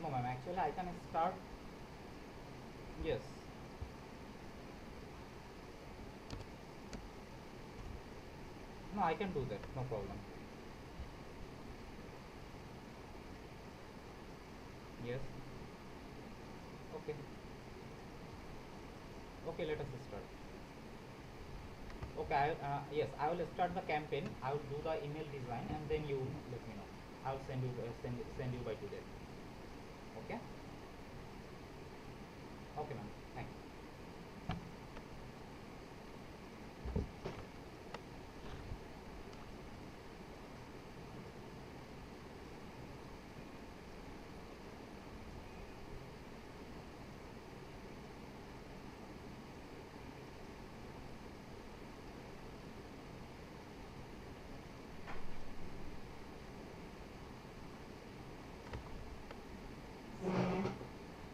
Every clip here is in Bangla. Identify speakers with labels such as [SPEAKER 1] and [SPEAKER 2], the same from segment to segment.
[SPEAKER 1] No, ma'am. Actually, I can start. Yes. No, I can do that. No problem. Yes. Okay. Okay, let us start. Okay, yes, I will start the campaign. I will do the email design, and then you let me know. I will send you by today. Okay. Okay, ma'am. Thank you.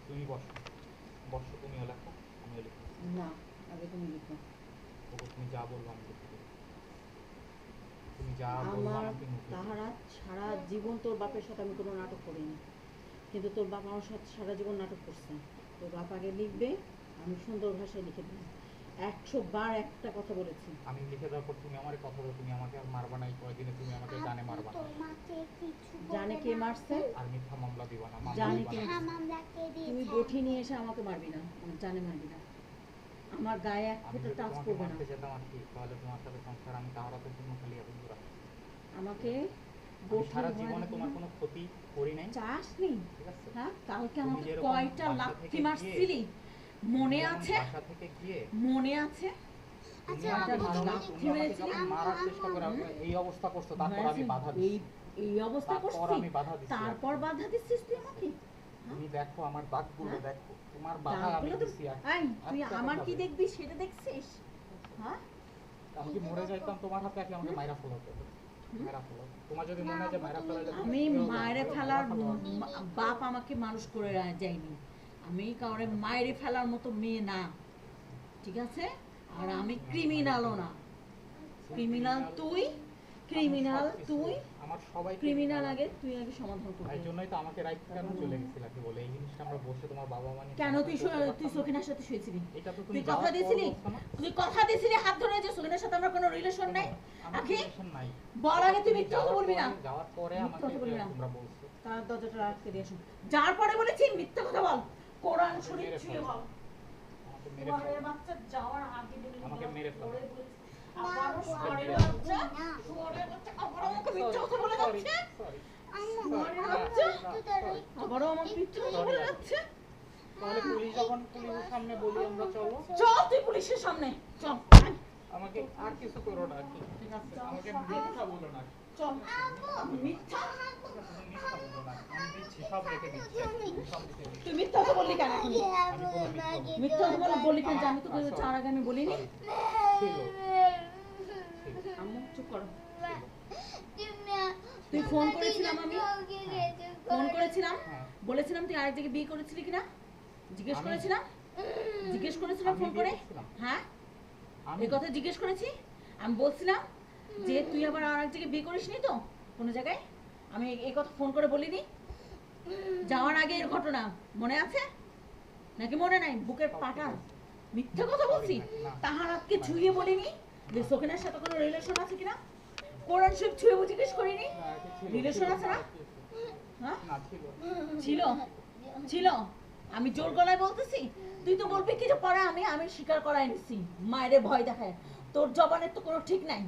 [SPEAKER 1] তুমি বসো, বসো, তুমিও লেখো, আমিও লিখি।
[SPEAKER 2] না, আগে তুমি লিখো।
[SPEAKER 1] ওকে, তুমি যা বলবো আমি লিখে দেবো। তুমি যা বলবো
[SPEAKER 2] আমার
[SPEAKER 1] আমাকে লিখে দেবো।
[SPEAKER 2] তাহারা সারা জীবন তোর বাপের সাথে আমি কোনো নাটক করিনি, কিন্তু তোর বাপ আমার সাথে সারা জীবন নাটক করছে। তোর বাপ আগে লিখবে, আমি সুন্দর ভাষায় লিখে দেবো। 100 বার একটা কথা বলেছি।
[SPEAKER 1] আমি লিখে দেওয়ার পর তুমি আমার কথা বলো, তুমি আমাকে আর মারবা না। এই কয়দিনে তুমি আমাকে জানে মারবা না।
[SPEAKER 2] জানে কে মারছে?
[SPEAKER 1] আর মিথ্যা মামলা দিবা না,
[SPEAKER 2] জানে
[SPEAKER 1] মামলা
[SPEAKER 2] কে?
[SPEAKER 1] দিবা না।
[SPEAKER 2] তুমি বটি নিয়ে এসে আমাকে মারবি না, আমার জানে মারবি না। আমার গায়ে এক
[SPEAKER 1] আমি
[SPEAKER 2] ফোঁটা
[SPEAKER 1] যদি
[SPEAKER 2] টাচ
[SPEAKER 1] তোমাকে
[SPEAKER 2] করবে না।
[SPEAKER 1] মারতে যেতাম আর কি, তাহলে তোমার সাথে সংসার আমি তাহরাতের জন্য খালি এত দূর আসতাম।
[SPEAKER 2] আমাকে
[SPEAKER 1] আমি
[SPEAKER 2] বটি
[SPEAKER 1] সারা
[SPEAKER 2] ভয়
[SPEAKER 1] জীবনে
[SPEAKER 2] দেখাবি
[SPEAKER 1] তোমার
[SPEAKER 2] না।
[SPEAKER 1] কোনো ক্ষতি করি নাই,
[SPEAKER 2] চাসনি?
[SPEAKER 1] ঠিক আছে?
[SPEAKER 2] হ্যাঁ, কালকে
[SPEAKER 1] তুমি
[SPEAKER 2] আমাকে
[SPEAKER 1] যেরকম
[SPEAKER 2] কয়টা
[SPEAKER 1] বাসা
[SPEAKER 2] লাথি
[SPEAKER 1] থেকে
[SPEAKER 2] মারছিলি মনে
[SPEAKER 1] যেমন
[SPEAKER 2] আছে?
[SPEAKER 1] বাসা থেকে গিয়ে
[SPEAKER 2] মনে আছে?
[SPEAKER 1] তুমি
[SPEAKER 3] আচ্ছা,
[SPEAKER 1] আমাকে
[SPEAKER 2] আচ্ছা,
[SPEAKER 1] মারো না,
[SPEAKER 2] লাথি
[SPEAKER 1] তুমি আমাকে
[SPEAKER 2] মেরেছিলি?
[SPEAKER 1] যখন মারার চেষ্টা করে এই অবস্থা করছো, তারপর আমি বাধা
[SPEAKER 2] এই
[SPEAKER 1] দিচ্ছি।
[SPEAKER 2] এই অবস্থা
[SPEAKER 1] তারপর
[SPEAKER 2] করছিস?
[SPEAKER 1] আমি বাধা দিচ্ছি।
[SPEAKER 2] তারপর বাধা দিচ্ছিস তুই আমাকে?
[SPEAKER 1] তুমি দেখো আমার দাগগুলো,
[SPEAKER 2] হ্যাঁ?
[SPEAKER 1] দেখো তোমার বাধা আমি
[SPEAKER 2] দাগগুলো তো
[SPEAKER 1] দিচ্ছি।
[SPEAKER 2] এই, তুই
[SPEAKER 1] একটা
[SPEAKER 2] আমার
[SPEAKER 1] কথা
[SPEAKER 2] কি
[SPEAKER 1] বলি।
[SPEAKER 2] দেখবি সেটা দেখছিস? হ্যাঁ?
[SPEAKER 1] আমি কি মরে যাইতাম তোমার হাতে, কি আমাকে মাইরা ফেলাতে হবে? মাইরা ফেলো। তোমার যদি মনে হয় যে মাইরা ফেলাইলে তুমি
[SPEAKER 2] আমি
[SPEAKER 1] কি করবে?
[SPEAKER 2] মায়েরে
[SPEAKER 1] মাইরা
[SPEAKER 2] ফেলার
[SPEAKER 1] ফেলো।
[SPEAKER 2] বাপ আমাকে মানুষ করে যায়নি। আমি কাউরে মায়েরে ফেলার মতো মেয়ে না, ঠিক আছে? আর আমি ক্রিমিনালও না। ক্রিমিনাল তুই, ক্রিমিনাল তুই,
[SPEAKER 1] আমার সবাই
[SPEAKER 2] ক্রিমিনাল আগে তুই আগে সমাধান করবি।
[SPEAKER 1] এই জন্যই তো আমাকে রাইট কেন চলে গেছিল কি বলে, এই জিনিসটা আমরা বসে তোমার বাবা মা নিয়ে
[SPEAKER 2] কেন তুই
[SPEAKER 1] সমাধান করতে
[SPEAKER 2] তুই
[SPEAKER 1] পারতাম না।
[SPEAKER 2] সখিনার সাথে শুয়েছিলি?
[SPEAKER 1] এটা তো তুমি
[SPEAKER 2] তুই
[SPEAKER 1] যাওয়ার
[SPEAKER 2] কথা
[SPEAKER 1] পর
[SPEAKER 2] দিয়েছিলি?
[SPEAKER 1] বলছো না?
[SPEAKER 2] তুই কথা দিয়েছিলি হাত ধরে যে সখিনার সাথে আমার কোনো রিলেশন নাই?
[SPEAKER 1] আমার
[SPEAKER 2] আখি
[SPEAKER 1] রিলেশন নাই।
[SPEAKER 2] বল আগে, তুই মিথ্যা কথা বলবি না।
[SPEAKER 1] যাওয়ার পরে
[SPEAKER 2] মিথ্যা
[SPEAKER 1] আমাকে
[SPEAKER 2] কথা বলবি না।
[SPEAKER 1] তোমরা বলছো।
[SPEAKER 2] তার দরজাটা আটকে দিয়ে আসুন। যার পরে বলেছি মিথ্যা কথা বল, কোরআন শরীফ ছুঁয়ে বল।
[SPEAKER 1] আমাকে মেরে
[SPEAKER 2] সুয়ারের
[SPEAKER 1] ফেলো।
[SPEAKER 2] বাচ্চা যাওয়ার আগে বলে
[SPEAKER 1] আমাকে মেরে ফেলো।
[SPEAKER 2] পরে বলেছি। আবারও সুয়ারের বাচ্চা, সুয়ারের বাচ্চা আবারও আমাকে মিথ্যা কথা বলে যাচ্ছে। সুয়ারের বাচ্চা আবারও আমাকে মিথ্যা কথা বলে যাচ্ছে।
[SPEAKER 1] তাহলে পুলিশ যখন পুলিশের সামনে বলি আমরা চলো,
[SPEAKER 2] চল তুই পুলিশের সামনে চল।
[SPEAKER 1] আমাকে আর কিছু করো না কি, ঠিক আছে? আমাকে মিথ্যা বলো না,
[SPEAKER 2] চল মিথ্যা,
[SPEAKER 1] তুমি মিথ্যা বলো না। আমি দিচ্ছি, সব রেখে দিচ্ছি, সব রেখে দিচ্ছি।
[SPEAKER 2] তুই মিথ্যা কথা বললি কেন এখন?
[SPEAKER 1] আমি কোনো
[SPEAKER 2] মিথ্যা কথা বললি কেন? যে আমি তোকে চার আগে আমি বলিনি।
[SPEAKER 1] ছিল
[SPEAKER 2] আম্মু চুপ করো। তুই ফোন করেছিলাম, আমি ফোন করেছিলাম,
[SPEAKER 1] হ্যাঁ।
[SPEAKER 2] বলেছিলাম তুই আরেক জায়গায় বিয়ে করেছিলি কিনা জিজ্ঞেস
[SPEAKER 1] আমি-
[SPEAKER 2] করেছিলাম, জিজ্ঞেস করেছিলাম
[SPEAKER 1] আমি
[SPEAKER 2] ফোন
[SPEAKER 1] বিয়ে
[SPEAKER 2] করে।
[SPEAKER 1] করছিলাম?
[SPEAKER 2] হ্যাঁ,
[SPEAKER 1] আমি
[SPEAKER 2] এই কথা জিজ্ঞেস করেছি। আমি বলছিলাম যে তুই আবার আরেক জায়গায় বিয়ে করিসনি তো কোনো জায়গায়? আমি এই কথা ফোন করে বলিনি? যাওয়ার আগে এর ঘটনা মনে আছে নাকি মনে নাই? বুকের পাটা মিথ্যা কথা বলছি।
[SPEAKER 1] না।
[SPEAKER 2] তাহারাতকে ছুঁয়ে বলিনি যে সখিনার সাথে কোনো রিলেশন আছে কিনা? কোরআন শরীফ ছুঁয়ে জিজ্ঞেস করিনি? রিলেশন আছে না? হ্যাঁ,
[SPEAKER 1] না ছিল।
[SPEAKER 2] ছিল ছিল। আমি জোর গলায় বলতেছি, তুই তো বলবি কি যে পরে আমি আমি স্বীকার করাই নিছি, মায়েরে ভয় দেখায়। তোর জবানের তো কোনো ঠিক নাই।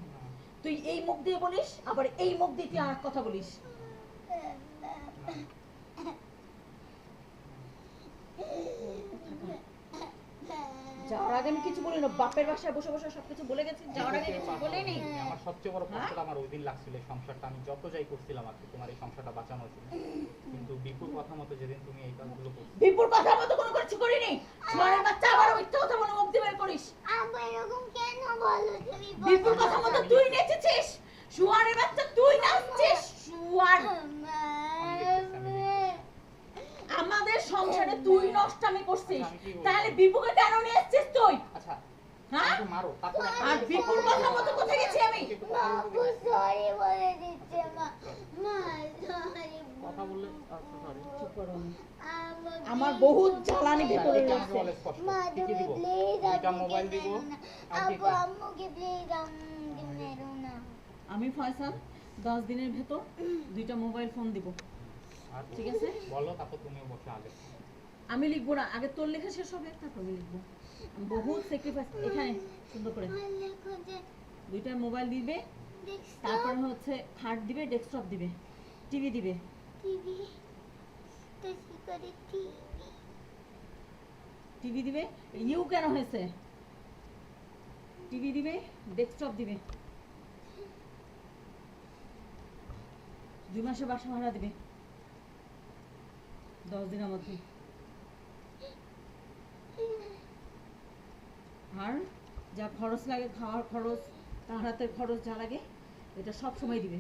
[SPEAKER 2] তুই এই মুখ দিয়ে বলিস, আবার এই মুখ দিয়ে তুই আর কথা বলিস। যাওয়ার আগে আমি কিছু বলি না, বাপের বাসায় বসে বসে সবকিছু বলে গেছি। যাওয়ার আগে কিছু বলিনি।
[SPEAKER 1] আমার সবচেয়ে বড়
[SPEAKER 2] হ্যাঁ?
[SPEAKER 1] কষ্টটা আমার ওই দিন লাগছিল এই সংসারটা, আমি যত যাই করছিলাম আর কি তোমার এই সংসারটা বাঁচানোর জন্য, কিন্তু বিপুল কথা মতো যেদিন তুমি এই কাজগুলো করছো,
[SPEAKER 2] বিপুল কথার মতো কোনো কিছু করিনি। সোয়ারের বাচ্চা আবার মিথ্যা কথা বলে মুখ দিয়ে বের করিস।
[SPEAKER 3] আব্বু এরকম কেন বলো তুমি?
[SPEAKER 2] বিপুল কথা মতো তুই নেচেছিস। সোয়ারের বাচ্চা তুই নাচছিস। সোয়ার আমাদের সংসারে তুই নষ্টামি করছিস, তাহলে বিপুকে কেন নিয়ে এসেছিস তুই?
[SPEAKER 1] আচ্ছা
[SPEAKER 2] হ্যাঁ,
[SPEAKER 1] আমাকে মারো, তারপর
[SPEAKER 2] আর বিপুল কথা মতো কোথায় গেছি আমি?
[SPEAKER 3] আব্বু সরি বলে দিচ্ছে মা, মা সরি।
[SPEAKER 1] কথা কথা বললে আচ্ছা সরি
[SPEAKER 2] চুপ করো।
[SPEAKER 3] আম্মু,
[SPEAKER 2] আমার
[SPEAKER 3] please
[SPEAKER 2] বহুত
[SPEAKER 3] আমাকে
[SPEAKER 2] জ্বালানি
[SPEAKER 3] মেরো
[SPEAKER 2] ভেতরে
[SPEAKER 3] না।
[SPEAKER 1] আমাকে বলে
[SPEAKER 2] রয়েছে।
[SPEAKER 1] স্পষ্ট
[SPEAKER 3] মা,
[SPEAKER 1] কি কি
[SPEAKER 3] তুমি
[SPEAKER 1] দিব
[SPEAKER 3] please
[SPEAKER 1] দুইটা
[SPEAKER 3] আম্মুকে
[SPEAKER 1] মোবাইল দিব
[SPEAKER 3] মেরো না।
[SPEAKER 1] আর কি
[SPEAKER 3] আব্বু,
[SPEAKER 1] কি?
[SPEAKER 3] আম্মুকে please আম্মুকে মেরো না।
[SPEAKER 2] আমি ফয়সাল 10 দিনের ভেতর 2টা মোবাইল ফোন দিব।
[SPEAKER 1] আর
[SPEAKER 2] ঠিক আছে?
[SPEAKER 1] বলো তারপর তুমিও বসে আগে
[SPEAKER 2] আমি লিখবো না, আগে তোর লেখা শেষ হবে তারপর আমি লিখবো। আমি বহুত স্যাক্রিফাইস এখানে সুন্দর করে
[SPEAKER 3] আমার লেখো যে
[SPEAKER 2] 2টা মোবাইল দিবে,
[SPEAKER 3] desktop,
[SPEAKER 2] তারপরে হচ্ছে খাট দিবে, ডেস্কটপ দিবে, টিভি দিবে।
[SPEAKER 3] TV, তো কি করে TV?
[SPEAKER 2] টিভি দিবে, ইউ কেন হয়েছে? টিভি দিবে, ডেস্কটপ দিবে, 2 মাসের বাসা ভাড়া দিবে 10 দিনের মধ্যে। আর যা খরচ লাগে, খাওয়ার খরচ, তার হাতের খরচ যা লাগে, এটা সব সময় দিবে।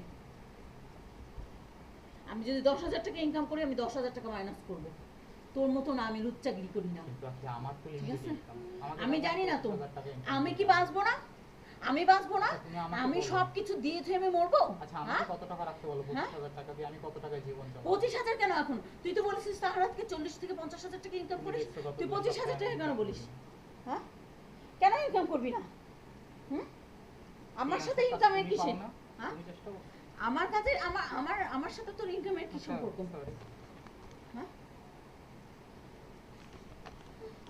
[SPEAKER 2] আমি যদি 10,000 টাকা ইনকাম করি, আমি 10,000 টাকা মাইনাস করব। তোর মতো না, আমি লুচ্চাগিরি করি না।
[SPEAKER 1] কিন্তু আজকে আমার তো
[SPEAKER 2] ঠিক
[SPEAKER 1] লিমিট
[SPEAKER 2] আছে?
[SPEAKER 1] ইনকাম
[SPEAKER 2] আমি জানি না তো, আমি কি বাঁচবো না? আমি বাঁচবো না?
[SPEAKER 1] আচ্ছা, তুমি আমাকে
[SPEAKER 2] আমি
[SPEAKER 1] বলো।
[SPEAKER 2] সব কিছু দিয়ে থুয়ে আমি মরবো?
[SPEAKER 1] আচ্ছা
[SPEAKER 2] হ্যাঁ?
[SPEAKER 1] আমাকে কত টাকা রাখতে বলো
[SPEAKER 2] হ্যাঁ?
[SPEAKER 1] 25,000 টাকা দিয়ে আমি কত টাকায় জীবন চালাবো
[SPEAKER 2] 25,000 কেন এখন? তুই তো বলেছিস তাহারাতকে 40 থেকে 50,000 টাকা ইনকাম
[SPEAKER 1] তুমি
[SPEAKER 2] করিস।
[SPEAKER 1] দেখছো কত
[SPEAKER 2] তুই
[SPEAKER 1] দিন
[SPEAKER 2] 25,000 টাকা
[SPEAKER 1] টাকা
[SPEAKER 2] কেন
[SPEAKER 1] income
[SPEAKER 2] বলিস?
[SPEAKER 1] করি।
[SPEAKER 2] হ্যাঁ? কেন ইনকাম করবি না? হুম? আমার
[SPEAKER 1] ঠিক
[SPEAKER 2] সাথে
[SPEAKER 1] আছে,
[SPEAKER 2] ইনকামের
[SPEAKER 1] তুমি
[SPEAKER 2] কিসে?
[SPEAKER 1] পাও না?
[SPEAKER 2] হ্যাঁ?
[SPEAKER 1] তুমি চেষ্টা করো।
[SPEAKER 2] আমার কাছে আমার সাথে তোর ইনকামের কি
[SPEAKER 1] আচ্ছা,
[SPEAKER 2] সম্পর্ক?
[SPEAKER 1] sorry।
[SPEAKER 2] হ্যাঁ?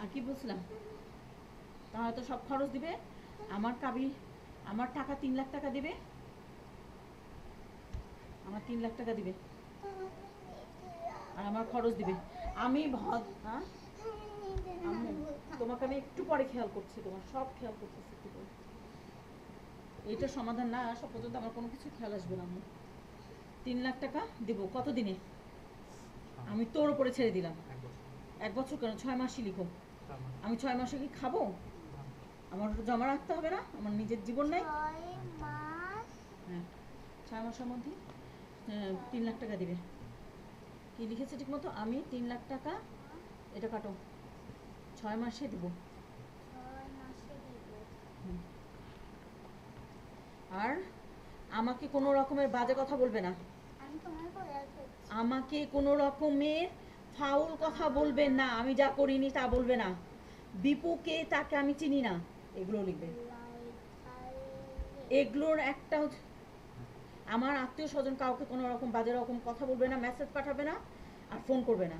[SPEAKER 2] আর কি বলছিলাম? তাহলে তো সব খরচ দিবে। আমার টাকা 3 লাখ টাকা দিবে। আমার 3 লাখ টাকা দিবে। আর আমার খরচ দিবে। আমি হ্যাঁ? আম্মু, তোমাকে আমি একটু পরে খেয়াল করছি, তোমার সব খেয়াল করতেছি একটু পরে। এইটা সমাধান না আসা পর্যন্ত আমার কোনো কিছু খেয়াল আসবে না আম্মু। 3 লাখ টাকা দিব কত দিনে? আমি তোর উপরে ছেড়ে দিলাম।
[SPEAKER 1] এক বছর।
[SPEAKER 2] 1 বছর কেন, 6 মাসই লিখো।
[SPEAKER 1] তারপর?
[SPEAKER 2] আমি 6 মাসে কি খাবো? আমার ওটা জমা রাখতে হবে না? আমার নিজের জীবন নেই?
[SPEAKER 3] 6 মাস,
[SPEAKER 2] হ্যাঁ, 6 মাসের মধ্যে 3 লাখ টাকা দিবে। কি লিখেছে ঠিক মতো? আমি 3 লাখ টাকা, এটা কাটো, 6 মাসে দিব।
[SPEAKER 3] 6 মাসে দিব।
[SPEAKER 2] হুম। আর আমাকে কোনো রকমের বাজে কথা বলবে না।
[SPEAKER 3] আমি তোমার পড়ার করছি।
[SPEAKER 2] আমাকে কোনো রকমের ফাউল কথা বলবে না। আমি যা করিনি তা বলবে না। বিপুকে, তাকে আমি চিনি না, এগুলো লিখবে। এগুলোর একটা আমার আত্মীয় স্বজন কাউকে কোনো রকম বাজে রকম কথা বলবে না, মেসেজ পাঠাবে না, আর ফোন করবে না।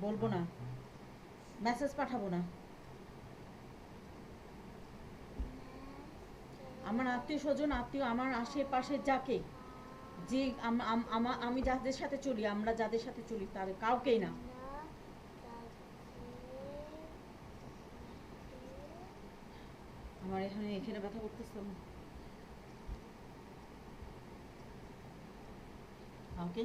[SPEAKER 2] বলবো না, মেসেজ পাঠাবো না। আমার আত্মীয় স্বজন, আমার আশেপাশে যাকে, যে আমি যাদের সাথে চলি, আমরা যাদের সাথে চলি, তাদের কাউকেই না। আমার এখানে ব্যথা করতেছে। কাউকে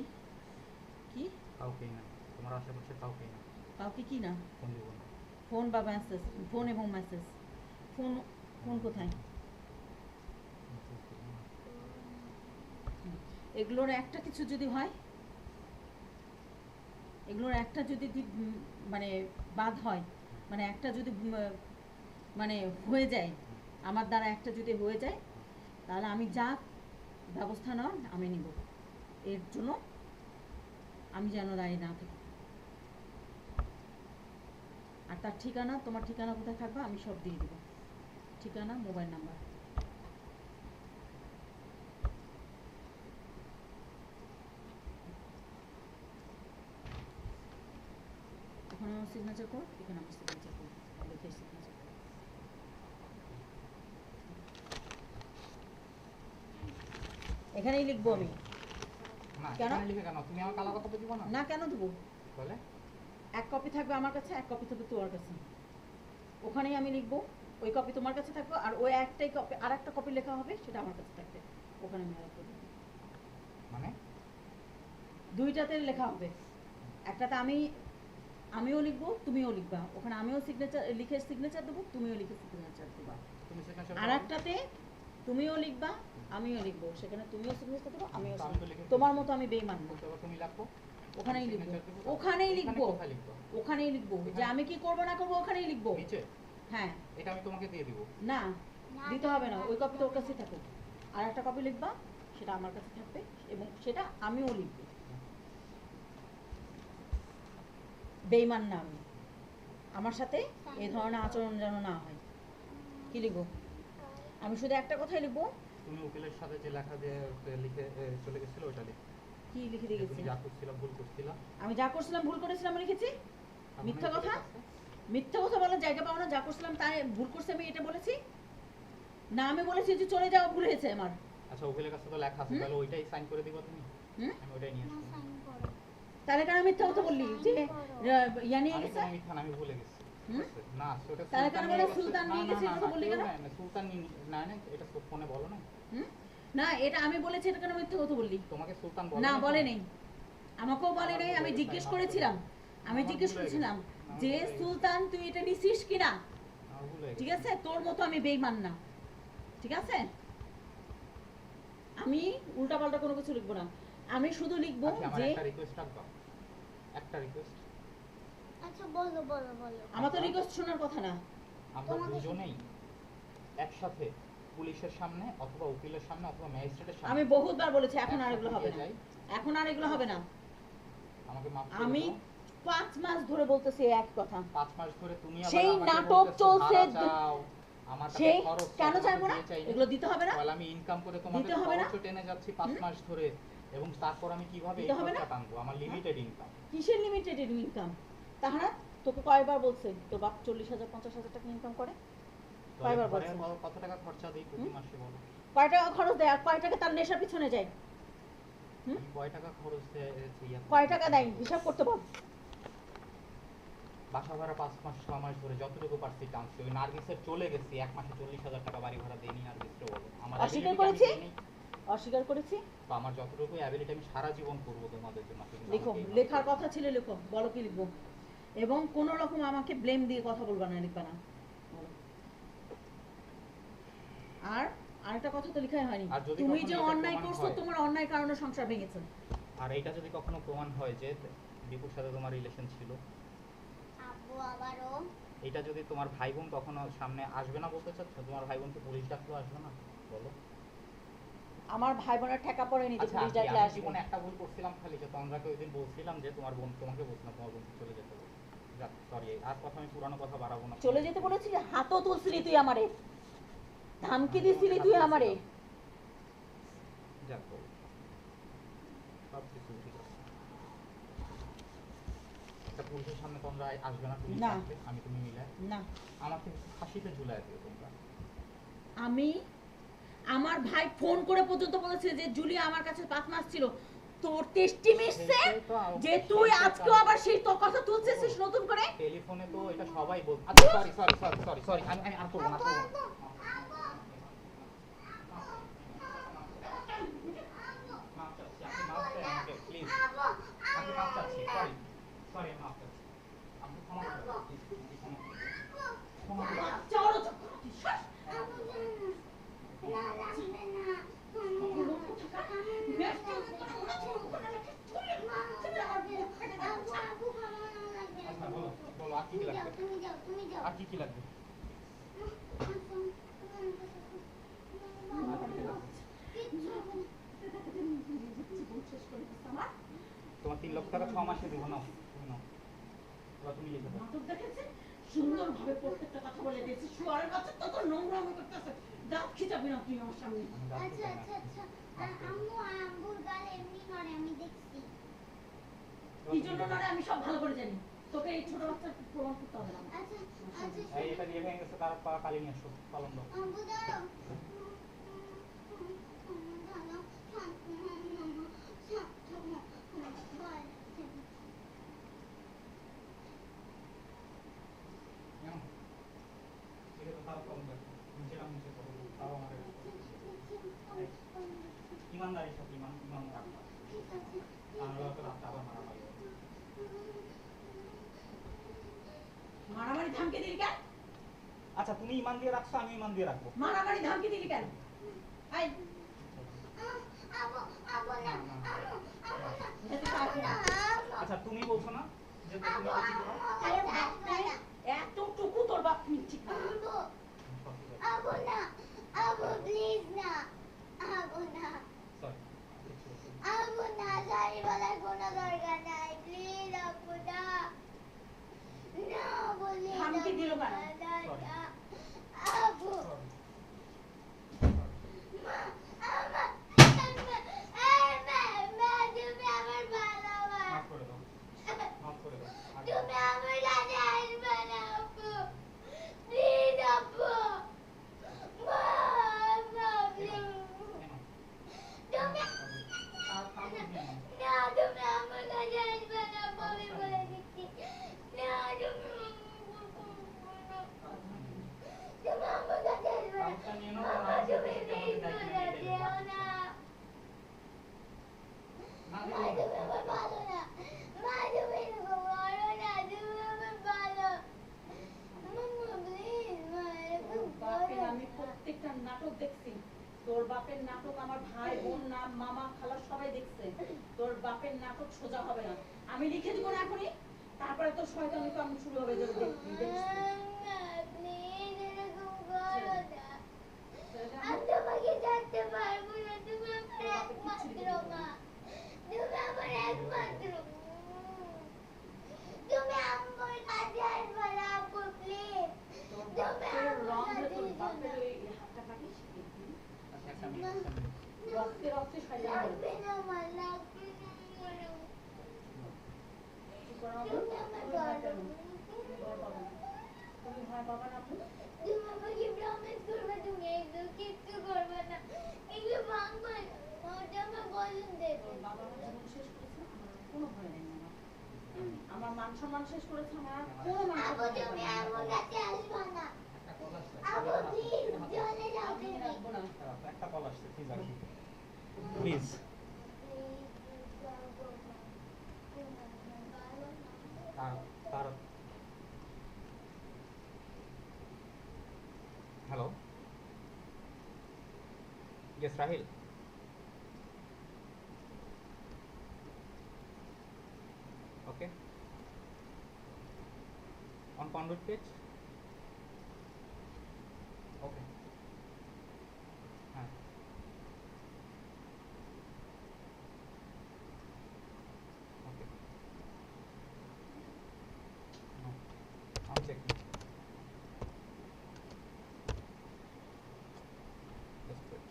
[SPEAKER 2] কি?
[SPEAKER 1] কাউকেই না, তোমার আশেপাশে কাউকেই না,
[SPEAKER 2] কাউকে কি না?
[SPEAKER 1] ফোন দিব না।
[SPEAKER 2] ফোন বা মেসেজ, ফোন এবং মেসেজ। ফোন কোথায়? এগুলোর একটা কিছু যদি হয়, এগুলোর একটা যদি মানে বাদ হয়, মানে একটা যদি মানে হয়ে যায়, আমার দ্বারা একটা যদি হয়ে যায়, তাহলে আমি যা ব্যবস্থা নেওয়ার আমি নিব। এর জন্য আমি যেন দাঁড়িয়ে না থাকি। আর তার ঠিকানা, তোমার ঠিকানা কোথায় থাকবে আমি সব দিয়ে দেবো। ঠিকানা, মোবাইল নাম্বার। ওখানে আমার সিগনেচার কর, এখানে আমার সিগনেচার কর, লিখে সিগনেচার কর। এখানেই লিখবো আমি।
[SPEAKER 1] না
[SPEAKER 2] কেন?
[SPEAKER 1] এখানে লিখে কেন? তুমি আমার কালো কপি দিব না?
[SPEAKER 2] না, কেন দেবো?
[SPEAKER 1] বলে?
[SPEAKER 2] 1 কপি থাকবে আমার কাছে, 1 কপি থাকবে তোমার কাছে। ওখানেই আমি লিখবো, ওই কপি তোমার কাছে থাকবে, আর ওই একটাই কপি, আর একটা কপি লেখা হবে, সেটা আমার কাছে থাকবে। ওখানে আমি আরেকটা লিখবো।
[SPEAKER 1] মানে?
[SPEAKER 2] 2টাতে লেখা হবে। একটাতে আমিও লিখবো, তুমিও লিখবা। ওখানে আমিও লিখে সিগনেচার দেবো, তুমিও লিখে সিগনেচার দেবা।
[SPEAKER 1] তুমি signature
[SPEAKER 2] আর
[SPEAKER 1] করো?
[SPEAKER 2] একটাতে তুমিও লিখবা, আমিও লিখবো। সেখানে তুমিও সিগনেচার দেবো, আমিও
[SPEAKER 1] তো আমি তো লিখে
[SPEAKER 2] তোমার মতো আমি বেইমান না।
[SPEAKER 1] বলতে পারো তুমি লেখো।
[SPEAKER 2] ওখানেই লিখবো,
[SPEAKER 1] Signature দেবো?
[SPEAKER 2] ওখানেই
[SPEAKER 1] এখানে
[SPEAKER 2] লিখবো,
[SPEAKER 1] কোথায় লিখবো?
[SPEAKER 2] ওখানেই লিখবো যে
[SPEAKER 1] এখানে?
[SPEAKER 2] আমি কি করবো না করবো ওখানেই লিখবো।
[SPEAKER 1] নিচে?
[SPEAKER 2] হ্যাঁ,
[SPEAKER 1] এটা আমি তোমাকে দিয়ে দিব।
[SPEAKER 2] না
[SPEAKER 3] না,
[SPEAKER 2] দিতে হবে না,
[SPEAKER 3] না,
[SPEAKER 2] ওই কপি
[SPEAKER 3] না,
[SPEAKER 2] তোর
[SPEAKER 3] না,
[SPEAKER 2] কাছে
[SPEAKER 3] না।
[SPEAKER 2] থাকুক। আর একটা কপি লিখবা, সেটা আমার কাছে থাকবে এবং সেটা আমিও লিখবো। বেইমান না আমি, আমার সাথে এই ধরনের আচরণ যেন না হয়। কি লিখবো? আমি শুধু একটা কথাই লিখবো।
[SPEAKER 1] তুমি উকিলের সাথে যে লেখা দিয়ে লিখে চলে গেছিল ওটা লিখো।
[SPEAKER 2] কি লিখে দিয়ে
[SPEAKER 1] যে
[SPEAKER 2] গেছি?
[SPEAKER 1] তুমি যা করছিলা ভুল করছিলা।
[SPEAKER 2] আমি যা করছিলাম ভুল করেছিলাম আমি লিখেছি?
[SPEAKER 1] তার
[SPEAKER 2] মিথ্যা
[SPEAKER 1] মানে
[SPEAKER 2] কথা?
[SPEAKER 1] এটাই আছে?
[SPEAKER 2] মিথ্যা কথা বলার জায়গা পাও না। যা করছিলাম তাই ভুল করছি আমি এটা বলেছি না? আমি বলেছি যে চলে যাওয়া ভুল হয়েছে আমার।
[SPEAKER 1] আচ্ছা উকিলের কাছে তো লেখা আছে,
[SPEAKER 2] হুম?
[SPEAKER 1] তাহলে ওইটাই সাইন করে দিবা তুমি?
[SPEAKER 2] হুম?
[SPEAKER 1] আমি ওইটাই নিয়ে
[SPEAKER 3] না,
[SPEAKER 1] আসবো।
[SPEAKER 3] sign করো।
[SPEAKER 2] তাহলে কেন মিথ্যা কথা বললি যে ইয়া নিয়ে
[SPEAKER 1] আমি
[SPEAKER 2] গেছে?
[SPEAKER 1] কোনো মিথ্যা না, আমি ভুলে গেছি।
[SPEAKER 2] হুম?
[SPEAKER 1] ঠিক আছে? না সেটা
[SPEAKER 2] তাহলে
[SPEAKER 1] সুলতান
[SPEAKER 2] কেন
[SPEAKER 1] নিয়ে
[SPEAKER 2] বলে
[SPEAKER 1] গেছে।
[SPEAKER 2] সুলতান নিয়ে
[SPEAKER 1] না,
[SPEAKER 2] গেছে,
[SPEAKER 1] না,
[SPEAKER 2] এটা
[SPEAKER 1] না,
[SPEAKER 2] বললি
[SPEAKER 1] কেউ
[SPEAKER 2] কেন?
[SPEAKER 1] নেয় না, সুলতান না, এটা ফোনে বলো না।
[SPEAKER 2] হুম? না, এটা আমি বলেছি, এটা কেন মিথ্যা কথা বললি?
[SPEAKER 1] তোমাকে সুলতান বলে
[SPEAKER 2] না,
[SPEAKER 1] নাই
[SPEAKER 2] বলে
[SPEAKER 1] তো?
[SPEAKER 2] নেই। আমাকেও বলে
[SPEAKER 1] আমার
[SPEAKER 2] নেই।
[SPEAKER 1] ভুল
[SPEAKER 2] আমি
[SPEAKER 1] হয়ে
[SPEAKER 2] জিজ্ঞেস
[SPEAKER 1] গেছে,
[SPEAKER 2] করেছিলাম, আমি
[SPEAKER 1] আমার
[SPEAKER 2] জিজ্ঞেস
[SPEAKER 1] ভুল হয়ে
[SPEAKER 2] করেছিলাম
[SPEAKER 1] গেছে। আমার
[SPEAKER 2] যে
[SPEAKER 1] ভুল হয়ে গেছে।
[SPEAKER 2] সুলতান তুই এটা নিছিস কিনা।
[SPEAKER 1] আমার ভুল হয়ে
[SPEAKER 2] ঠিক
[SPEAKER 1] গেছে।
[SPEAKER 2] আছে, তোর মতো আমি বেইমান না। ঠিক আছে, আমি উল্টাপাল্টা কোনো কিছু লিখবো না। আমি শুধু লিখবো
[SPEAKER 1] আচ্ছা, আমার
[SPEAKER 2] যে
[SPEAKER 1] একটা রিকোয়েস্ট রাখবা, একটা রিকোয়েস্ট।
[SPEAKER 3] আচ্ছা বলো বলো বলো।
[SPEAKER 2] আমার তো রিকোয়েস্ট শোনার কথা না।
[SPEAKER 1] আমরা
[SPEAKER 3] তোমাকে
[SPEAKER 1] দুজনেই একসাথে পুলিশের সামনে অথবা উকিলের সামনে অথবা ম্যাজিস্ট্রেটের সামনে
[SPEAKER 2] আমি বহুতবার বলেছি, এখন আর
[SPEAKER 1] একসাথে
[SPEAKER 2] এগুলো হবে
[SPEAKER 1] গিয়ে
[SPEAKER 2] না,
[SPEAKER 1] যাই।
[SPEAKER 2] এখন আর এগুলো হবে না।
[SPEAKER 1] আমাকে মাফ করে
[SPEAKER 2] আমি
[SPEAKER 1] দাও।
[SPEAKER 2] 5 মাস ধরে বলতেছি এই এক কথা।
[SPEAKER 1] 5 মাস ধরে তুমি আবার
[SPEAKER 2] সেই
[SPEAKER 1] আমাকে
[SPEAKER 2] নাটক
[SPEAKER 1] বলতেছো
[SPEAKER 2] চলছে,
[SPEAKER 1] ভাড়া চাও, আমার কাছে
[SPEAKER 2] সেই
[SPEAKER 1] খরচ
[SPEAKER 2] কেন
[SPEAKER 1] তোমাকে
[SPEAKER 2] চাইবো না?
[SPEAKER 1] দিয়ে চাই
[SPEAKER 2] এগুলো দিতে হবে না?
[SPEAKER 1] তাহলে আমি ইনকাম করে তোমাদের
[SPEAKER 2] দিতে হবে না?
[SPEAKER 1] খরচও টেনে যাচ্ছি 5 মাস ধরে, এবং তারপর আমি কিভাবে এই
[SPEAKER 2] দিতে হবে না?
[SPEAKER 1] খরচটা টানবো? আমার লিমিটেড ইনকাম।
[SPEAKER 2] কিসের লিমিটেড ইনকাম? তাহারা তোকে কয়বার বলছে তোর বাপ 40,000 50,000 টাকা ইনকাম করে? কয়বার বলছে?
[SPEAKER 1] কত টাকা খরচা দেই প্রতি
[SPEAKER 2] হুম?
[SPEAKER 1] মাসে বলো?
[SPEAKER 2] কয় টাকা খরচ দেয় আর কয় টাকা তার নেশার পিছনে যায়? হুম?
[SPEAKER 1] আমি কয় টাকা খরচ
[SPEAKER 2] কয় টাকা দেয় হিসাব করতে বল।
[SPEAKER 1] বাসা ভাড়া 5 মাস 6 মাস ধরে যতটুকু পারছি টানছি। ওই নার্গিসের চলে গেছি 1 মাসে 40,000 টাকা বাড়ি ভাড়া দেইনি নার্গিসকে বলো। আমার
[SPEAKER 2] অস্বীকার
[SPEAKER 1] ability
[SPEAKER 2] করেছি?
[SPEAKER 1] আমি দেইনি।
[SPEAKER 2] অস্বীকার করেছি?
[SPEAKER 1] তো আমার যতটুকু অ্যাবিলিটি আমি সারা জীবন করবো তোমাদের জন্য। তুমি
[SPEAKER 2] লিখো,
[SPEAKER 1] আমাকে এই
[SPEAKER 2] লেখার
[SPEAKER 1] মাফ
[SPEAKER 2] কথা ছিল লিখো, বলো কি লিখবো। এবং কোনো রকম আমাকে ব্লেম দিয়ে কথা বলবা না, লিখবা না। বলো। আর আরেকটা কথা তো লিখাই হয়নি,
[SPEAKER 1] আর যদি
[SPEAKER 2] তুমি
[SPEAKER 1] কখনো
[SPEAKER 2] যে
[SPEAKER 1] এটা
[SPEAKER 2] অন্যায়
[SPEAKER 1] প্রমাণ
[SPEAKER 2] করছো,
[SPEAKER 1] হয়-
[SPEAKER 2] তোমার অন্যায় কারণে সংসার ভেঙেছে।
[SPEAKER 1] আর এইটা যদি কখনো প্রমাণ হয় যে দীপুর সাথে তোমার রিলেশন ছিল,
[SPEAKER 3] আব্বু আবারও
[SPEAKER 1] এটা যদি তোমার ভাই বোন কখনো সামনে আসবে না বলতে চাচ্ছ? তোমার ভাই বোনকে পুলিশ ডাকলেও আসবে না বলো?
[SPEAKER 2] আমার ভাই বোনের ঠেকা পড়েনি যে
[SPEAKER 1] আচ্ছা
[SPEAKER 2] পুলিশ ডাকলে
[SPEAKER 1] আমি
[SPEAKER 2] আসবে।
[SPEAKER 1] জীবনে একটা ভুল করছিলাম খালি, যে তন্দ্রাকে ওই দিন বলছিলাম যে তোমার বোন, তোমাকে বলছিলাম তোমার বোনকে চলে যেতে বলো। যাক সরি, আর কথা আমি পুরানো কথা বাড়াবো না।
[SPEAKER 2] চলে যেতে বলেছি, হাতও তুলছিলি তুই আমারে, ধামকি দিছিলি তুই আমারে।
[SPEAKER 1] যাক বলো, সব কিছু ঠিক আছে। একটা পুলিশের সামনে তোমরা আসবে না, পুলিশ
[SPEAKER 2] না।
[SPEAKER 1] ডাকলে আমি তুমি মিলে
[SPEAKER 2] না,
[SPEAKER 1] আমাকে ফাঁসিতে ঝুলায় দিও তোমরা।
[SPEAKER 2] আমি আমার ভাই ফোন করে পর্যন্ত বলেছে যে জুলিয়া আমার কাছে 5 মাস ছিল। তোর টেস্টি মিশছে
[SPEAKER 1] সেইটাই তো
[SPEAKER 2] যে তুই
[SPEAKER 1] সেইটাই তো
[SPEAKER 2] আজকেও আবার সেই তো কথা তুলছিস নতুন করে।
[SPEAKER 1] টেলিফোনে তো এটা সবাই বল। আচ্ছা sorry sorry sorry sorry sorry, আমি আর করবো না, আর করবো না। মাফ চাচ্ছি, আপনি মাফ চাই আমাকে প্লিজ। আপনি মাফ চাচ্ছি, সরি সরি, মাফ চাচ্ছি। আপনি ক্ষমা করে দাও, প্লিজ, ক্ষমা করে দাও। ক্ষমা করে দাও।
[SPEAKER 2] চলো চলো, শ্বাস।
[SPEAKER 1] আচ্ছা বলো বলো, আর কি কি লাগবে?
[SPEAKER 3] তুমি যাও তুমি যাও
[SPEAKER 1] আর কি কি লাগবে? আর কি কি লাগবে? তোমার 3 লক্ষ টাকা 6 মাসে দেবো, নাও তুমি নাও। এবার তুমি লিখে দাও।
[SPEAKER 2] নাটক দেখেছে, সুন্দরভাবে প্রত্যেকটা কথা বলে দিয়েছে। শুয়ারের বাচ্চা তো তোর নোংরামি করতেছে, দাঁত খিচাবি না তুই আমার সামনে।
[SPEAKER 1] আমি দাঁত
[SPEAKER 3] আচ্ছা
[SPEAKER 1] খিচাই না।
[SPEAKER 3] আচ্ছা আচ্ছা আম্মু আম্মুর গাল এমনি নড়ে আমি দেখছি।
[SPEAKER 2] কি জন্য নড়ে আমি সব ভালো করে জানি, তোকে এই ছোট বাচ্চার প্রমাণ করতে হবে না।
[SPEAKER 3] আচ্ছা আচ্ছা
[SPEAKER 1] এই এটা দিয়ে ভেঙে গেছে, তার কালি নিয়ে আসো, পালন দাও।
[SPEAKER 3] আম্মু দাঁড়াও
[SPEAKER 1] নাও। এটা তো তার পালন দাও। নিচে নাও, নিচে করো। তাও আমার ইমানদারির সাথে ইমান রাখবা। আর তো রাস্তা আবার মারামারি হবে।
[SPEAKER 2] মারামারি ধামকি দিলি কেন?
[SPEAKER 1] আচ্ছা তুমি ইমান দিয়ে রাখছো, আমি ইমান দিয়ে রাখবো।
[SPEAKER 2] মারামারি ধামকি দিলি কেন? আই
[SPEAKER 3] আবু আবু না আবু আবু না
[SPEAKER 2] এটা তো
[SPEAKER 1] তুমি বলছো না যে তুমি বেশি করো?
[SPEAKER 2] তোর বাপকে এতটুকু তোর বাপ ঠিক না।
[SPEAKER 3] আবু না, আবু প্লিজ না, আবু না,
[SPEAKER 1] সরি
[SPEAKER 3] আবু না, সরি বলার কোনো দরকার নাই, প্লিজ আবু না, না বলি
[SPEAKER 2] ধমকি দিল কেন?
[SPEAKER 3] আবু মা, আমার মা, তুমি আমার ভালোবাসো,
[SPEAKER 1] মাফ করে দাও মাফ করে দাও
[SPEAKER 3] তুমি আমার কাছে আসবে না আপু, প্লিজ আপু, মা, মা, please। তুমি না, তুমি আমার কাছে আসবে না আপু, আমি বলে দিচ্ছি, না, তুমি আমার কাছে আসবে না,
[SPEAKER 1] কাগজটা নিয়ে নাও,
[SPEAKER 3] মা,
[SPEAKER 1] আর
[SPEAKER 3] তুমি
[SPEAKER 1] আমাদের
[SPEAKER 3] please
[SPEAKER 1] দায়িত্ব
[SPEAKER 3] বলে
[SPEAKER 1] নিয়ে
[SPEAKER 3] দিও
[SPEAKER 1] নেবে।
[SPEAKER 3] না,
[SPEAKER 1] না
[SPEAKER 3] মা, তুমি আমার ভালো না, মা, তুমি এরকম করো না, তুমি আমার ভালো, মাম্মা, please, মা, এরকম
[SPEAKER 2] তোর বাপের
[SPEAKER 3] করো
[SPEAKER 2] আমি
[SPEAKER 3] না।
[SPEAKER 2] প্রত্যেকটা নাটক দেখছি। তোর বাপের নাটক আমার ভাই বোন না মামা খালা সবাই দেখছে। তোর বাপের নাটক সোজা হবে না। আমি লিখে দিব না এখনই, তারপরে তোর শয়তানি কাম শুরু হবে। যে দেখবি দেখিস তুই।
[SPEAKER 3] মাম্মা, please, এরকম করো না।
[SPEAKER 2] ছেড়ে দে
[SPEAKER 3] আমি
[SPEAKER 2] আমাকে।
[SPEAKER 3] তোমাকে ছাড়তে পারবো না, তুমি আমার
[SPEAKER 2] তোর বাপের কিচ্ছু
[SPEAKER 3] একমাত্র
[SPEAKER 2] লিখে দিবি
[SPEAKER 3] মা,
[SPEAKER 2] না।
[SPEAKER 3] তুমি আমার একমাত্র তুমি আমার কাছে আসবে না আপু, প্লিজ,
[SPEAKER 2] তোর
[SPEAKER 3] তুমি
[SPEAKER 2] বাপের
[SPEAKER 3] আমার
[SPEAKER 2] রং
[SPEAKER 3] কাছে
[SPEAKER 2] তোর
[SPEAKER 3] এসো
[SPEAKER 2] বাপের
[SPEAKER 3] না।
[SPEAKER 2] ওই হাতটা কাটিস দেখবি।
[SPEAKER 1] একটা মিনিট
[SPEAKER 2] রক্তে রক্তে শয়তানি করে।
[SPEAKER 3] লাগবে না আমার, লাগবে না আমার,
[SPEAKER 2] কি করো আপু?
[SPEAKER 3] তুমি আমার
[SPEAKER 2] তুমি ভয়
[SPEAKER 3] বলো,
[SPEAKER 2] পেও না। তুমি ভয় পাবে না। তুমি ভয় পাবে না আপু?
[SPEAKER 3] তুমি আমাকে প্রমিস করবে তুমি এগুলো কিচ্ছু করবে না, এগুলো ভাঙবে না, ওটা আমার বলুন দেবে।
[SPEAKER 2] তোর বাবা আমার জীবন শেষ করেছে, আমার আর কোনো ভয় নেই আমার। আমার মান সম্মান শেষ করেছে, আমার আর কোনো মান
[SPEAKER 3] আপু
[SPEAKER 2] সম্মান
[SPEAKER 3] তুমি
[SPEAKER 2] নেই।
[SPEAKER 3] আমার কাছে আসবে না,
[SPEAKER 1] একটা কল আসছে
[SPEAKER 3] আপু প্লিজ চলে যাও
[SPEAKER 2] আমি
[SPEAKER 3] তুমি।
[SPEAKER 2] রাখবো না।
[SPEAKER 1] একটা কল আসছে প্লিজ আসুন প্লিজ তার hello yes Rahil okay on conduit page okay হ্যাঁ okay no I'm checking just wait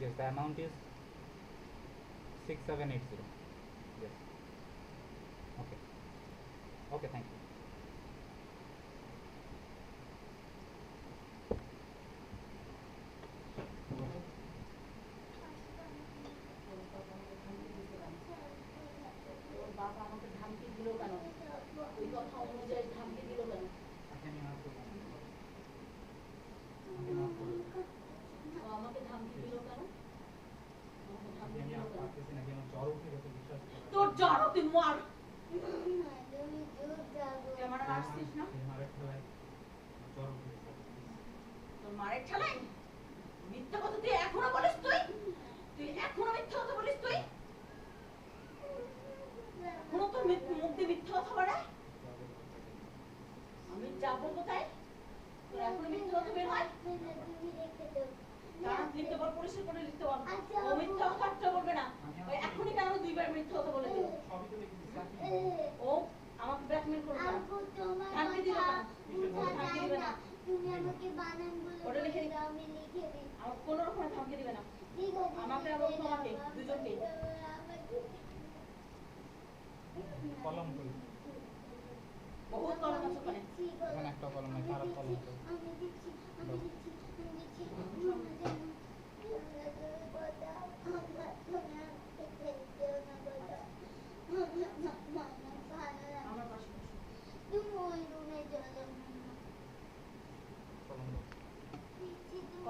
[SPEAKER 1] yes the amount is 6780 yes okay okay thank you
[SPEAKER 2] তোর বাবা আমাকে ধমকি দিল কেন? ওই কথা অনুযায়ী ধমকি দিল কেন?
[SPEAKER 1] আপনি মাফ করুন আপনি মাফ করুন
[SPEAKER 2] ও আমাকে ধমকি দিল কেন? আমাকে ধমকি
[SPEAKER 1] আমি
[SPEAKER 2] দিল কেন?
[SPEAKER 1] পারতেছি না যেন জ্বর উঠে গেছে বিশ্বাস করুন
[SPEAKER 2] তোর জ্বর তুই মর।
[SPEAKER 3] তুমি চুপ থাকো।
[SPEAKER 2] তুই আমার আর আসছিস না?
[SPEAKER 1] মারের ঠেলায় জ্বর উঠে গেছে
[SPEAKER 2] তোর মারের ঠেলায় মিথ্যা কথা তুই এখনো বলিস? তুই এখনো মিথ্যা কথা বলিস? তুই এখনো তোর মুখ দিয়ে মিথ্যা কথা বলে? আমি যা বলবো তাই? তোর এখনো মিথ্যা কথা বের হয়?
[SPEAKER 3] তুমি রেখে দাও।
[SPEAKER 2] কারণ লিখতে বল, পরিষ্কার করে লিখতে বল।
[SPEAKER 3] আচ্ছা,
[SPEAKER 2] ও মিথ্যা কথা একটা বলবে না। ওই এখনই কেন দুইবার মিথ্যা কথা বলে দিল?
[SPEAKER 1] সবই তো লিখে দিচ্ছি আপনি
[SPEAKER 2] ও আমাকে ব্ল্যাকমেল করবে না।
[SPEAKER 3] আপু তোমার
[SPEAKER 2] ধমকি দিল
[SPEAKER 3] কথা
[SPEAKER 2] কেন?
[SPEAKER 3] বোঝা
[SPEAKER 2] ধমকি
[SPEAKER 3] যায়
[SPEAKER 2] দিবে
[SPEAKER 3] না,
[SPEAKER 2] না।
[SPEAKER 3] তুমি আমাকে বানানগুলো
[SPEAKER 2] ওটা লিখে
[SPEAKER 3] বলে
[SPEAKER 2] দিই।
[SPEAKER 3] দাও, আমি লিখে দিই।
[SPEAKER 2] আমার কোনো রকমের ধমকি দিবে না।
[SPEAKER 3] ঠিক আছে,
[SPEAKER 2] আমাকে
[SPEAKER 3] লিখে
[SPEAKER 2] এবং
[SPEAKER 3] দাও,
[SPEAKER 2] তোমাকে,
[SPEAKER 3] আমার
[SPEAKER 2] দুজনকে।
[SPEAKER 1] কলম কই
[SPEAKER 2] বহুত কলম আছে ওখানে।
[SPEAKER 3] দিচ্ছি,
[SPEAKER 1] এখানে একটা কলম নাই খারাপ কলম তো
[SPEAKER 3] আমি দিচ্ছি, আমি দিচ্ছি, আমি দিচ্ছি।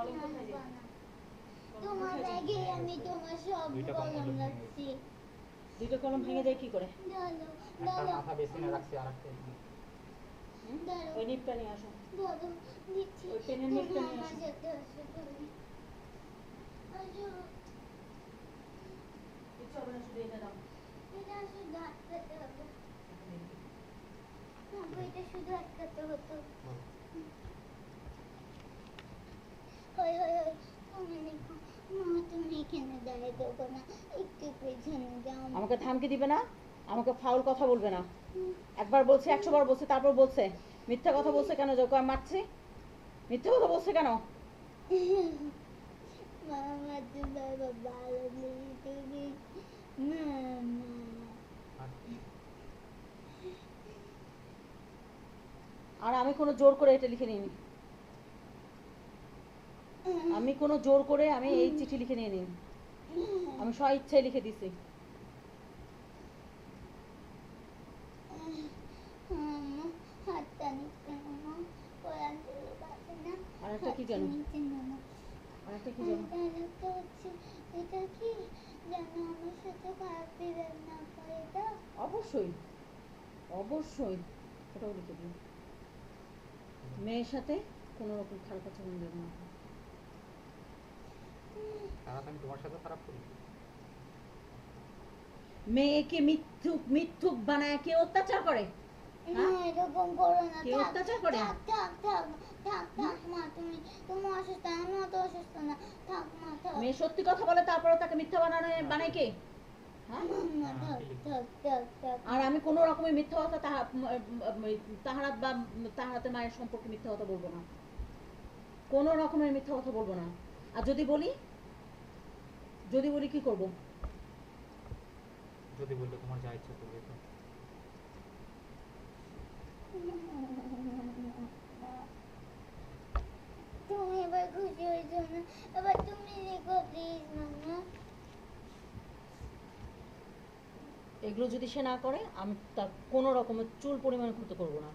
[SPEAKER 2] কলম কোথায় যে?
[SPEAKER 3] তোমার ব্যাগে আমি তোমার সব
[SPEAKER 1] দুইটা
[SPEAKER 3] কলম
[SPEAKER 1] কলম
[SPEAKER 3] রাখছি।
[SPEAKER 2] দুটো কলম ভেঙে দেয় কি করে?
[SPEAKER 3] দাঁড়াও,
[SPEAKER 1] একটা
[SPEAKER 3] দাঁড়াও,
[SPEAKER 1] মাথা বেসিনে রাখছি আর একটা এখানে।
[SPEAKER 2] হুম?
[SPEAKER 3] দাঁড়াও,
[SPEAKER 2] ওই নিপটা নিয়ে আসো।
[SPEAKER 3] দাঁড়াও, দিচ্ছি।
[SPEAKER 2] ওই পেনের
[SPEAKER 3] তুমি
[SPEAKER 2] নিপটা নিয়ে
[SPEAKER 3] আমার
[SPEAKER 2] আসো।
[SPEAKER 3] সাথে আসো তুমি। আসো,
[SPEAKER 2] কিচ্ছু হবে না, শুধু এটা দাও।
[SPEAKER 3] এটা শুধু আটকাতে হবে। এটা শুধু আটকাতে হতো।
[SPEAKER 1] বলো।
[SPEAKER 3] হয় হয় হয়, তুমি দেখো মা, তুমি এখানে দাঁড়িয়ে দেবো না, একটু পেছনে যাও।
[SPEAKER 2] আমাকে থামকে দিবে না, আমাকে ফাউল কথা বলবে না। একবার বলছে, 100 বার বলছে, তারপর বলছে মিথ্যা কথা বলছে কেন? যখন আমি মারছি মিথ্যা কথা বলছে কেন?
[SPEAKER 3] মামা তো বাবা ভালো নেই তুমি। মামা
[SPEAKER 1] আর
[SPEAKER 2] আর আমি কোনো জোর করে এটা লিখে নিইনি। আমি কোনো জোর করে আমি এই চিঠি লিখে নিয়ে নিই। আমি স্ব ইচ্ছায় লিখে দিছি।
[SPEAKER 3] মামা হাতটা নিচ্ছে মামা, কোরআন শরীফ আছে না?
[SPEAKER 2] আর একটা কি জানো?
[SPEAKER 3] হাতটা নিচ্ছে মামা।
[SPEAKER 2] আর একটা কি জানো?
[SPEAKER 3] আর একটা হচ্ছে, এটা কি যেন আমার সাথে খারাপ বিহেভ না করে এটা?
[SPEAKER 2] অবশ্যই অবশ্যই ওটাও লিখে দিই। মেয়ের সাথে কোনো রকম খারাপ আচরণ দেব না।
[SPEAKER 1] তারা তো আমি তোমার সাথে খারাপ করি।
[SPEAKER 2] মেয়েকে মিথ্যুক মিথ্যুক বানায় কে অত্যাচার করে?
[SPEAKER 3] না এরকম করো না,
[SPEAKER 2] কে
[SPEAKER 3] থাক
[SPEAKER 2] অত্যাচার করে?
[SPEAKER 3] থাক থাক থাক থাক থাক মা, তুমি অসুস্থ, আমি অত অসুস্থ না, থাক মা থাক।
[SPEAKER 2] মেয়ে সত্যি কথা বলে তারপরে তাকে মিথ্যা বানায় কে? হ্যাঁ?
[SPEAKER 3] মাম্মা থাক থাক থাক থাক।
[SPEAKER 2] আর আমি কোনো রকমের মিথ্যা কথা তাহারাত বা তাহারাতের মায়ের সম্পর্কে মিথ্যা কথা বলবো না। কোনো রকমের মিথ্যা কথা বলবো না। আর যদি বলি কি করব?
[SPEAKER 1] যদি বললে তোমার যা ইচ্ছা করবে তো।
[SPEAKER 3] তুমি এবার খুশি হয়েছো না? এবার তুমি লিখো প্লিজ মাম্মা।
[SPEAKER 2] এগুলো যদি সে না করে আমি তার কোনো রকমের চুল পরিমাণ ক্ষতি করবো না।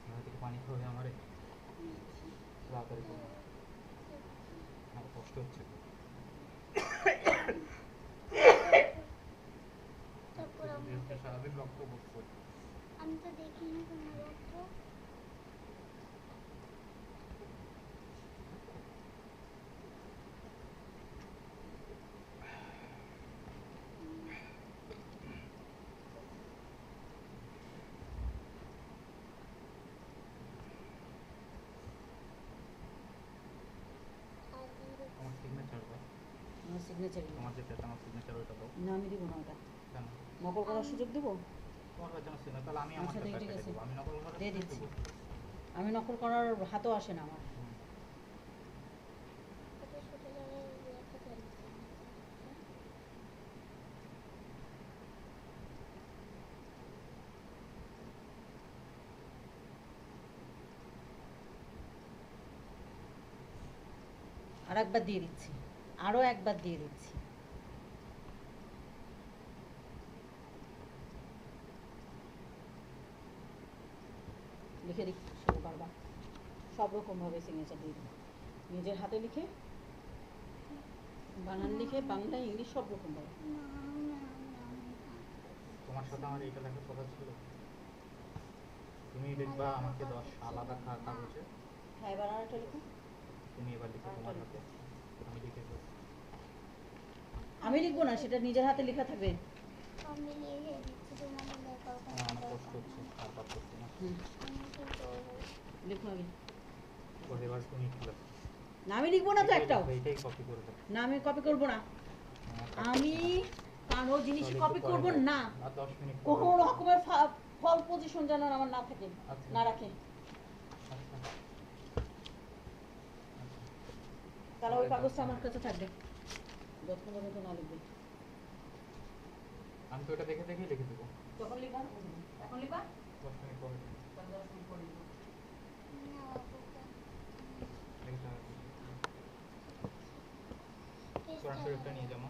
[SPEAKER 1] আমার থেকে পানি খাবে আমারে তাড়াতাড়ি করো। আমার কষ্ট হচ্ছে তো।
[SPEAKER 3] তারপর
[SPEAKER 1] সারাদিন রক্ত পড়ছে।
[SPEAKER 3] আমি তো দেখি না তোমার রক্ত।
[SPEAKER 1] আমার সিগনেচার দাও।
[SPEAKER 2] আমার সিগনেচার
[SPEAKER 1] তোমার যেটা আমার সিগনেচার ওইটা দাও।
[SPEAKER 2] না, আমি দিব না ওটা।
[SPEAKER 1] কেন?
[SPEAKER 2] নকল করার সুযোগ দিব?
[SPEAKER 1] তোমার কাছে আমার সিগনেচার, তাহলে আমি আমার
[SPEAKER 2] আচ্ছা,
[SPEAKER 1] কাছে
[SPEAKER 2] ঠিক আছে।
[SPEAKER 1] দেবো। আমি নকল করে
[SPEAKER 2] দিয়ে দিচ্ছি। আমি নকল করার হাতও আসে না আমার। আর একবার দিয়ে দিচ্ছি, আরো একবার দিয়ে দিচ্ছি। লিখে দিচ্ছি বারবার, সব রকম ভাবে সিগনেচার দিয়ে দিই। নিজের হাতে লিখে, বানান লিখে, বাংলা ইংলিশ সব রকম ভাবে।
[SPEAKER 1] তোমার সাথে আমার এইটা লেখার কথা ছিল। তুমি লিখবা আমাকে 10 আলাদা কাগজে।
[SPEAKER 2] হ্যাঁ, এবার আরেকটা লিখো।
[SPEAKER 1] তুমি এবার লিখো তোমার হাতে। আমি লিখে দেবো।
[SPEAKER 2] আমি লিখবো না, সেটা নিজের হাতে লেখা থাকবে।
[SPEAKER 3] আমি লিখে দিচ্ছি, তোমাকে লেখার কোনো
[SPEAKER 1] আমার কষ্ট
[SPEAKER 3] দরকার
[SPEAKER 1] হচ্ছে,
[SPEAKER 3] নেই।
[SPEAKER 1] খারাপ করছি না।
[SPEAKER 2] হুম,
[SPEAKER 3] আমি কি করবো?
[SPEAKER 2] লিখো আগে।
[SPEAKER 1] তো এবার তুমি কি লেখো?
[SPEAKER 2] না, আমি লিখবো না তো একটাও।
[SPEAKER 1] এইটাই কপি করে দাও।
[SPEAKER 2] না, আমি কপি করবো না। আমি কারো জিনিস কপি করবো না।
[SPEAKER 1] আর 10 মিনিট পরে
[SPEAKER 2] কোনো রকমের ফল পজিশন যেন আমার না থাকে,
[SPEAKER 1] আচ্ছা।
[SPEAKER 2] না রাখে।
[SPEAKER 1] আচ্ছা। আচ্ছা।
[SPEAKER 2] তাহলে ওই কাগজটা আমার কাছে থাকবে যতক্ষণ পর্যন্ত না লিখবে।
[SPEAKER 1] আমি তো ওটা দেখে দেখেই লিখে দেবো।
[SPEAKER 2] তখন লিখবা, এখন লিখবা,
[SPEAKER 1] 10 মিনিট পরে
[SPEAKER 2] তাহলে 10 মিনিট পরে লিখবা।
[SPEAKER 1] কোরআন শরীফটা নিয়ে যাবো।